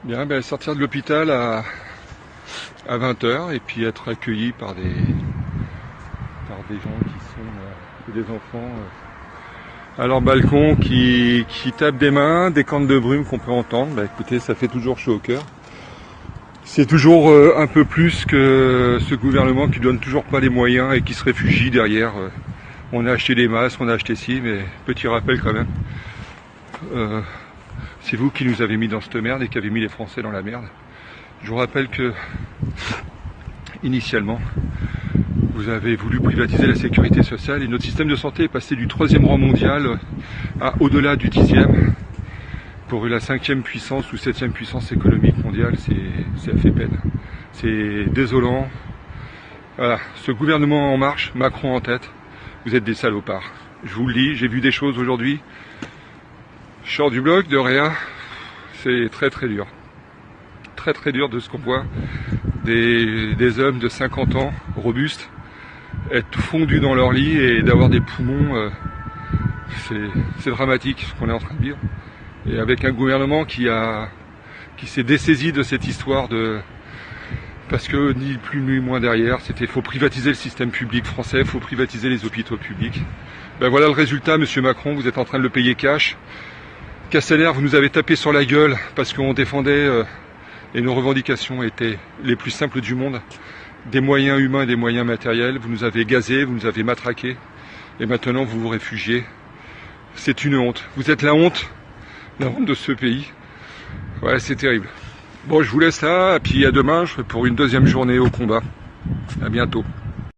Bien, sortir de l'hôpital à 20 h et puis être accueilli par des gens des enfants à leur balcon qui tapent des mains, des cornes de brume qu'on peut entendre. Écoutez, ça fait toujours chaud au cœur. C'est toujours un peu plus que ce gouvernement qui donne toujours pas les moyens et qui se réfugie derrière. On a acheté des masques, on a acheté ci, mais petit rappel quand même. C'est vous qui nous avez mis dans cette merde et qui avez mis les Français dans la merde. Je vous rappelle que, initialement, vous avez voulu privatiser la sécurité sociale et notre système de santé est passé du 3e rang mondial à au-delà du 10e. Pour la 5e puissance ou 7e puissance économique mondiale, ça fait peine. C'est désolant. Voilà, ce gouvernement en marche, Macron en tête, vous êtes des salopards. Je vous le dis, j'ai vu des choses aujourd'hui. Je sors du bloc de rien, c'est très très dur. Très très dur de ce qu'on voit. Des hommes de 50 ans, robustes, être fondus dans leur lit et d'avoir des poumons, c'est dramatique ce qu'on est en train de vivre. Et avec un gouvernement qui s'est dessaisi de cette histoire parce que ni plus ni moins derrière, c'était faut privatiser le système public français, faut privatiser les hôpitaux publics. Voilà le résultat, monsieur Macron, vous êtes en train de le payer cash. Castaner, vous nous avez tapé sur la gueule parce qu'on défendait et nos revendications étaient les plus simples du monde, des moyens humains et des moyens matériels. Vous nous avez gazés, vous nous avez matraqués et maintenant vous vous réfugiez. C'est une honte. Vous êtes la honte de ce pays. Ouais, c'est terrible. Bon, je vous laisse là, et puis à demain pour une deuxième journée au combat. À bientôt.